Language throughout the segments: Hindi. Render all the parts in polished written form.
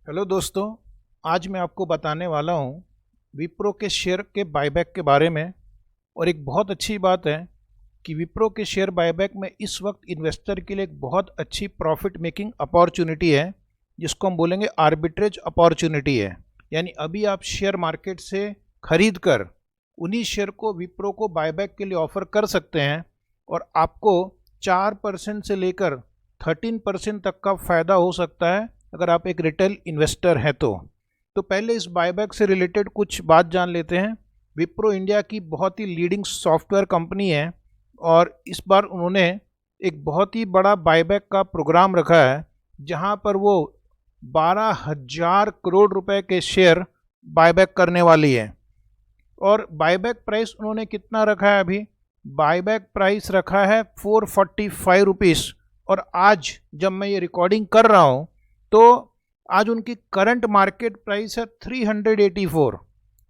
हेलो दोस्तों, आज मैं आपको बताने वाला हूँ विप्रो के शेयर के बायबैक के बारे में। और एक बहुत अच्छी बात है कि विप्रो के शेयर बायबैक में इस वक्त इन्वेस्टर के लिए एक बहुत अच्छी प्रॉफिट मेकिंग अपॉर्चुनिटी है, जिसको हम बोलेंगे आर्बिट्रेज अपॉर्चुनिटी है। यानी अभी आप शेयर मार्केट से खरीद कर उन्हीं शेयर को विप्रो को बायबैक के लिए ऑफर कर सकते हैं और आपको 4% से लेकर 13% तक का फ़ायदा हो सकता है अगर आप एक रिटेल इन्वेस्टर हैं तो पहले इस बायबैक से रिलेटेड कुछ बात जान लेते हैं। विप्रो इंडिया की बहुत ही लीडिंग सॉफ्टवेयर कंपनी है और इस बार उन्होंने एक बहुत ही बड़ा बायबैक का प्रोग्राम रखा है, जहां पर वो 12,000 करोड़ रुपए के शेयर बायबैक करने वाली है। और बायबैक प्राइस उन्होंने कितना रखा है? अभी बायबैक प्राइस रखा है 445 रुपीज़। और आज जब मैं ये रिकॉर्डिंग कर रहा हूँ तो आज उनकी करंट मार्केट प्राइस है 384।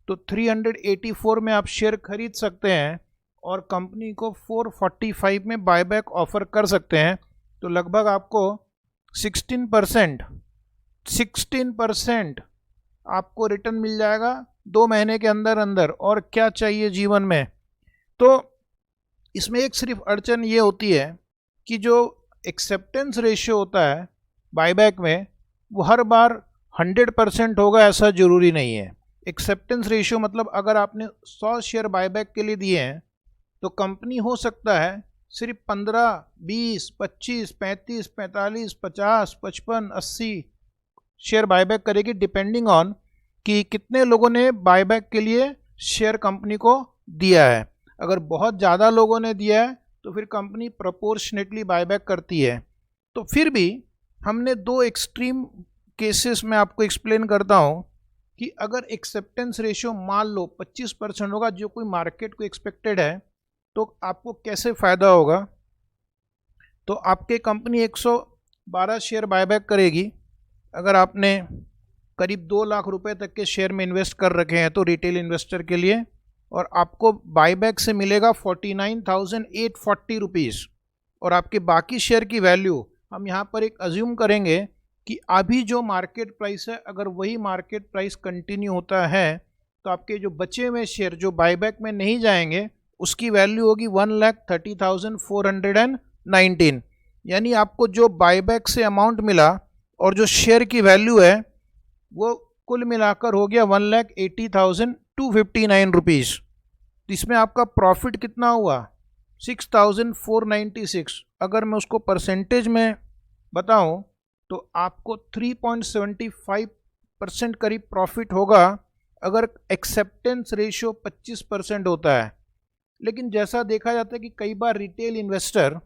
तो 384 में आप शेयर खरीद सकते हैं और कंपनी को 445 में बायबैक ऑफर कर सकते हैं। तो लगभग आपको 16% आपको रिटर्न मिल जाएगा 2 महीने के अंदर अंदर। और क्या चाहिए जीवन में? तो इसमें एक सिर्फ अड़चन ये होती है कि जो एक्सेप्टेंस रेशियो होता है बायबैक में, वो हर बार 100% होगा ऐसा ज़रूरी नहीं है। एक्सेप्टेंस रेशियो मतलब अगर आपने 100 शेयर बायबैक के लिए दिए हैं तो कंपनी हो सकता है सिर्फ 15, 20, 25, 35, 45, 50, 55, 80 शेयर बायबैक करेगी, डिपेंडिंग ऑन कि कितने लोगों ने बायबैक के लिए शेयर कंपनी को दिया है। अगर बहुत ज़्यादा लोगों ने दिया है तो फिर कंपनी प्रोपोर्शनेटली बायबैक करती है। तो फिर भी हमने 2 एक्सट्रीम केसेस में आपको एक्सप्लेन करता हूँ कि अगर एक्सेप्टेंस रेशियो मान लो 25% होगा, जो कोई मार्केट को एक्सपेक्टेड है, तो आपको कैसे फ़ायदा होगा। तो आपके कंपनी 112 शेयर बायबैक करेगी। अगर आपने करीब 2 लाख रुपए तक के शेयर में इन्वेस्ट कर रखे हैं तो रिटेल इन्वेस्टर के लिए, और आपको बायबैक से मिलेगा 49,840 रुपीज़। और आपके बाकी शेयर की वैल्यू हम यहाँ पर एक अज्यूम करेंगे कि अभी जो मार्केट प्राइस है, अगर वही मार्केट प्राइस कंटिन्यू होता है तो आपके जो बचे हुए शेयर जो बायबैक में नहीं जाएंगे उसकी वैल्यू होगी 1,30,419। यानी आपको जो बायबैक से अमाउंट मिला और जो शेयर की वैल्यू है वो कुल मिलाकर हो गया 1,80,259 रुपीज़। इसमें आपका प्रॉफिट कितना हुआ? 6,496। अगर मैं उसको परसेंटेज में बताऊं तो आपको 3.75% करीब प्रॉफिट होगा अगर एक्सेप्टेंस रेशियो 25% होता है। लेकिन जैसा देखा जाता है कि कई बार रिटेल इन्वेस्टर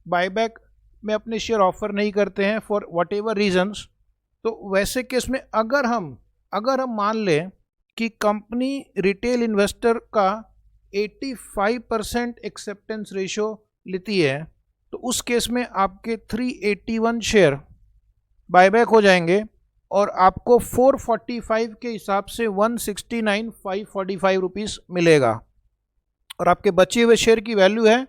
बायबैक में अपने शेयर ऑफर नहीं करते हैं फॉर वट एवर रीजन्स। तो वैसे केस में अगर हम मान लें कि कंपनी रिटेल इन्वेस्टर का 85% एक्सेप्टेंस रेशियो लेती है, तो उस केस में आपके 381 शेयर बायबैक हो जाएंगे और आपको 445 के हिसाब से 169,545 रुपीज़ मिलेगा। और आपके बचे हुए शेयर की वैल्यू है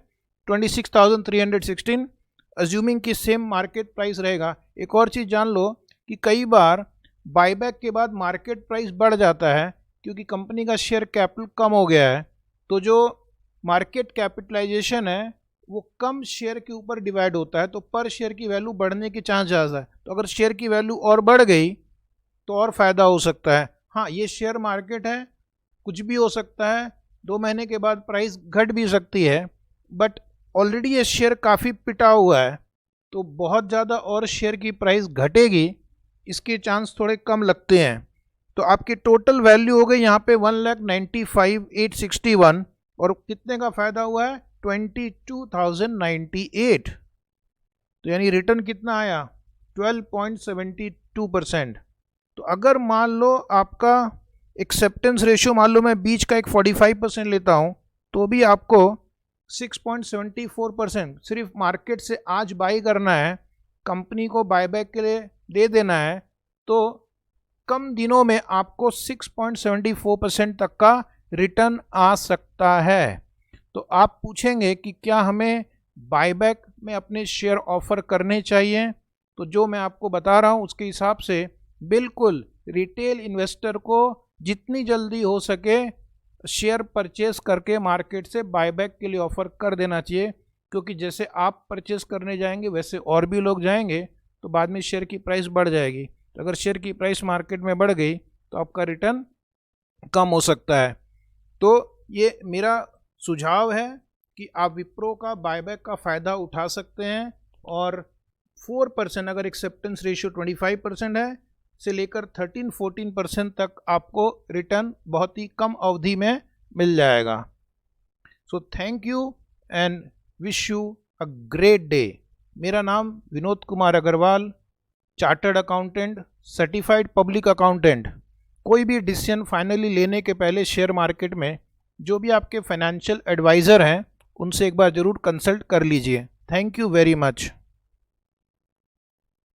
26,316, अज्यूमिंग कि सेम मार्केट प्राइस रहेगा। एक और चीज़ जान लो कि कई बार बायबैक के बाद मार्केट प्राइस बढ़ जाता है क्योंकि कंपनी का शेयर कैपिटल कम हो गया है, तो जो मार्केट कैपिटलाइजेशन है वो कम शेयर के ऊपर डिवाइड होता है, तो पर शेयर की वैल्यू बढ़ने की चांस ज़्यादा है। तो अगर शेयर की वैल्यू और बढ़ गई तो और फ़ायदा हो सकता है। हाँ, ये शेयर मार्केट है, कुछ भी हो सकता है, 2 महीने के बाद प्राइस घट भी सकती है, बट ऑलरेडी ये शेयर काफ़ी पिटा हुआ है, तो बहुत ज़्यादा और शेयर की प्राइस घटेगी इसके चांस थोड़े कम लगते हैं। तो आपकी टोटल वैल्यू हो गई यहाँ पे 1,95,861 और कितने का फ़ायदा हुआ है? 22,098। तो यानी रिटर्न कितना आया? 12.72%। तो अगर मान लो आपका एक्सेप्टेंस रेशियो मान लो मैं बीच का एक 45% लेता हूँ तो भी आपको 6.74% सिर्फ मार्केट से आज बाई करना है, कंपनी को बायबैक के लिए दे देना है, तो कम दिनों में आपको 6.74% तक का रिटर्न आ सकता है। तो आप पूछेंगे कि क्या हमें बायबैक में अपने शेयर ऑफर करने चाहिए? तो जो मैं आपको बता रहा हूँ उसके हिसाब से बिल्कुल रिटेल इन्वेस्टर को जितनी जल्दी हो सके शेयर परचेस करके मार्केट से बायबैक के लिए ऑफर कर देना चाहिए, क्योंकि जैसे आप परचेस करने जाएंगे वैसे और भी लोग जाएंगे, तो बाद में शेयर की प्राइस बढ़ जाएगी। तो अगर शेयर की प्राइस मार्केट में बढ़ गई तो आपका रिटर्न कम हो सकता है। तो ये मेरा सुझाव है कि आप विप्रो का बायबैक का फ़ायदा उठा सकते हैं, और 4% अगर एक्सेप्टेंस रेशियो 25% है से लेकर 13-14% तक आपको रिटर्न बहुत ही कम अवधि में मिल जाएगा। So thank you and wish you a great day. मेरा नाम Vinod Kumar Agarwal, chartered accountant, certified public accountant. कोई भी डिसीजन फाइनली लेने के पहले शेयर मार्केट में जो भी आपके फाइनेंशियल एडवाइज़र हैं उनसे एक बार ज़रूर कंसल्ट कर लीजिए। Thank you very much.